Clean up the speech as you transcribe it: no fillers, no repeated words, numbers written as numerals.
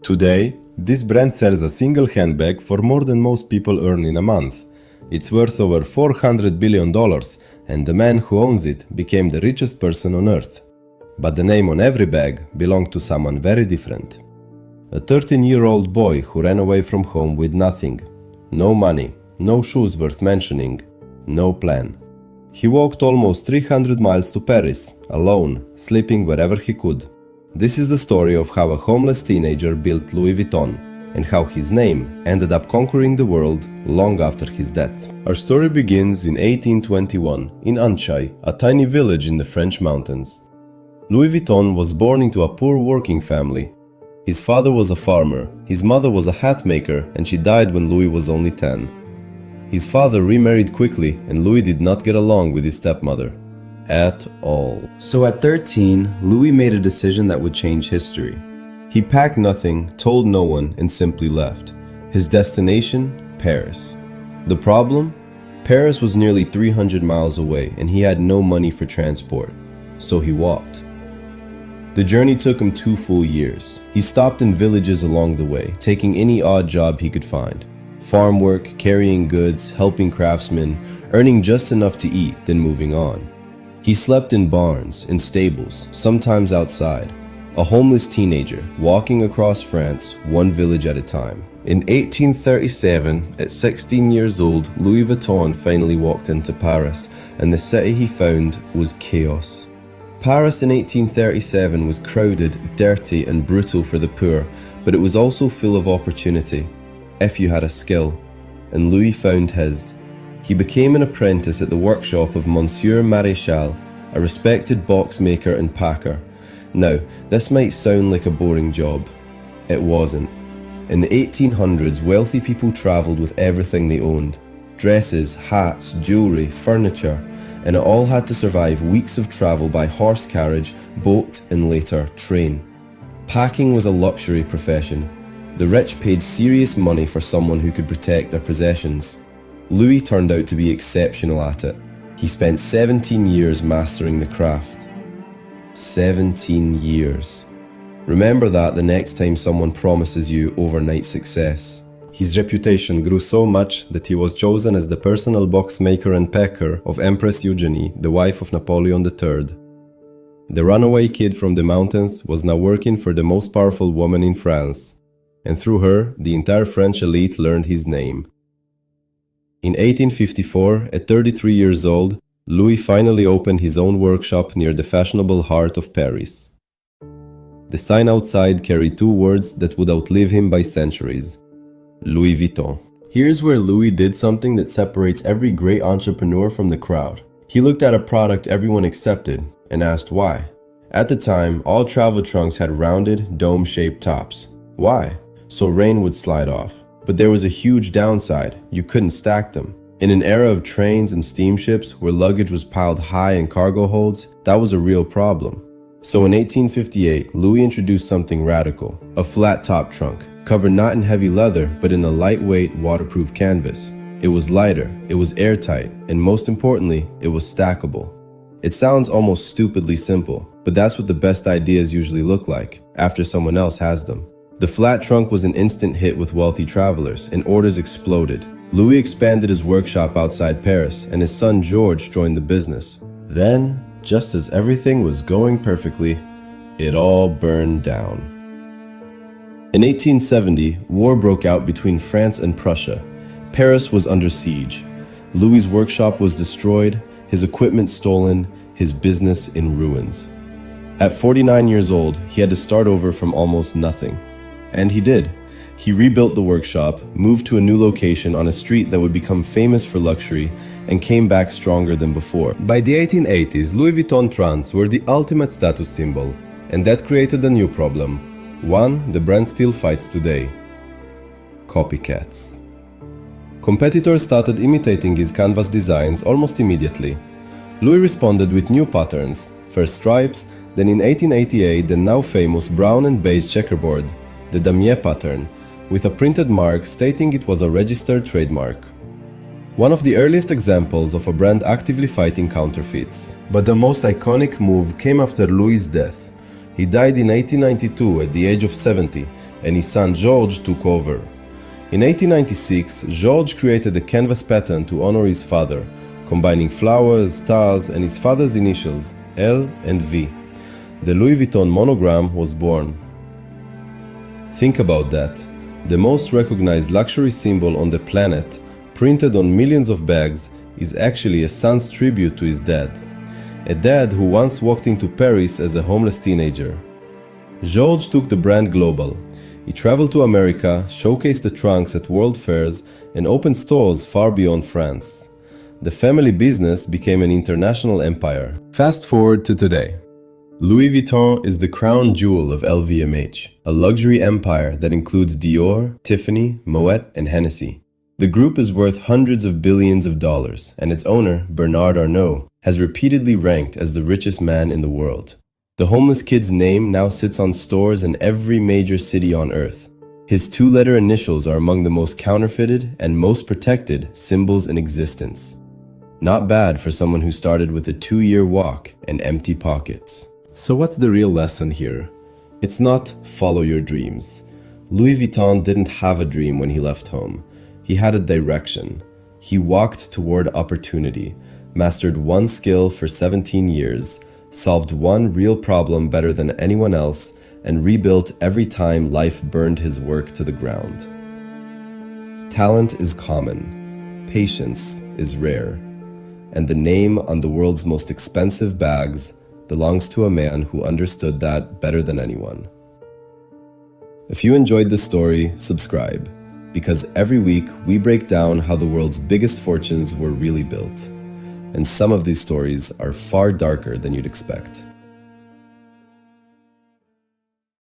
Today, this brand sells a single handbag for more than most people earn in a month. It's worth over $400 billion, and the man who owns it became the richest person on earth. But the name on every bag belonged to someone very different. A 13-year-old boy who ran away from home with nothing. No money, no shoes worth mentioning, no plan. He walked almost 300 miles to Paris, alone, sleeping wherever he could. This is the story of how a homeless teenager built Louis Vuitton, and how his name ended up conquering the world long after his death. Our story begins in 1821 in Anchai, a tiny village in the French mountains. Louis Vuitton was born into a poor working family. His father was a farmer, his mother was a hat maker, and she died when Louis was only 10. His father remarried quickly, and Louis did not get along with his stepmother at all. So at 13, Louis made a decision that would change history. He packed nothing, told no one, and simply left. His destination? Paris. The problem? Paris was nearly 300 miles away, and he had no money for transport. So he walked. The journey took him 2 full years. He stopped in villages along the way, taking any odd job he could find. Farm work, carrying goods, helping craftsmen, earning just enough to eat, then moving on. He slept in barns, in stables, sometimes outside. A homeless teenager, walking across France, one village at a time. In 1837, at 16 years old, Louis Vuitton finally walked into Paris, and the city he found was chaos. Paris in 1837 was crowded, dirty, and brutal for the poor, but it was also full of opportunity, if you had a skill. And Louis found his. He became an apprentice at the workshop of Monsieur Maréchal, a respected box maker and packer. Now, this might sound like a boring job. It wasn't. In the 1800s, wealthy people traveled with everything they owned. Dresses, hats, jewelry, furniture, and it all had to survive weeks of travel by horse carriage, boat, and later, train. Packing was a luxury profession. The rich paid serious money for someone who could protect their possessions. Louis turned out to be exceptional at it. He spent 17 years mastering the craft. 17 years. Remember that the next time someone promises you overnight success. His reputation grew so much that he was chosen as the personal box maker and packer of Empress Eugenie, the wife of Napoleon III. The runaway kid from the mountains was now working for the most powerful woman in France, and through her, the entire French elite learned his name. In 1854, at 33 years old, Louis finally opened his own workshop near the fashionable heart of Paris. The sign outside carried 2 words that would outlive him by centuries: Louis Vuitton. Here's where Louis did something that separates every great entrepreneur from the crowd. He looked at a product everyone accepted and asked why. At the time, all travel trunks had rounded, dome-shaped tops. Why? So rain would slide off. But there was a huge downside: you couldn't stack them. In an era of trains and steamships where luggage was piled high in cargo holds, that was a real problem. So in 1858, Louis introduced something radical: a flat-top trunk, covered not in heavy leather but in a lightweight, waterproof canvas. It was lighter, it was airtight, and most importantly, it was stackable. It sounds almost stupidly simple, but that's what the best ideas usually look like, after someone else has them. The flat trunk was an instant hit with wealthy travelers, and orders exploded. Louis expanded his workshop outside Paris, and his son George joined the business. Then, just as everything was going perfectly, it all burned down. In 1870, war broke out between France and Prussia. Paris was under siege. Louis's workshop was destroyed, his equipment stolen, his business in ruins. At 49 years old, he had to start over from almost nothing. And he did. He rebuilt the workshop, moved to a new location on a street that would become famous for luxury, and came back stronger than before. By the 1880s, Louis Vuitton trunks were the ultimate status symbol, and that created a new problem. One the brand still fights today: copycats. Competitors started imitating his canvas designs almost immediately. Louis responded with new patterns, first stripes, then in 1888 the now famous brown and beige checkerboard, the damier pattern, with a printed mark stating it was a registered trademark. One of the earliest examples of a brand actively fighting counterfeits. But the most iconic move came after Louis' death. He died in 1892 at the age of 70, and his son George took over. In 1896, George created a canvas pattern to honor his father, combining flowers, stars, and his father's initials, L and V. The Louis Vuitton monogram was born. Think about that. The most recognized luxury symbol on the planet, printed on millions of bags, is actually a son's tribute to his dad. A dad who once walked into Paris as a homeless teenager. George took the brand global. He traveled to America, showcased the trunks at world fairs, and opened stores far beyond France. The family business became an international empire. Fast forward to today. Louis Vuitton is the crown jewel of LVMH, a luxury empire that includes Dior, Tiffany, Moet, and Hennessy. The group is worth hundreds of billions of dollars, and its owner, Bernard Arnault, has repeatedly ranked as the richest man in the world. The homeless kid's name now sits on stores in every major city on earth. His two-letter initials are among the most counterfeited and most protected symbols in existence. Not bad for someone who started with a 2-year walk and empty pockets. So what's the real lesson here? It's not follow your dreams. Louis Vuitton didn't have a dream when he left home. He had a direction. He walked toward opportunity, mastered one skill for 17 years, solved one real problem better than anyone else, and rebuilt every time life burned his work to the ground. Talent is common. Patience is rare. And the name on the world's most expensive bags belongs to a man who understood that better than anyone. If you enjoyed this story, subscribe, because every week we break down how the world's biggest fortunes were really built. And some of these stories are far darker than you'd expect.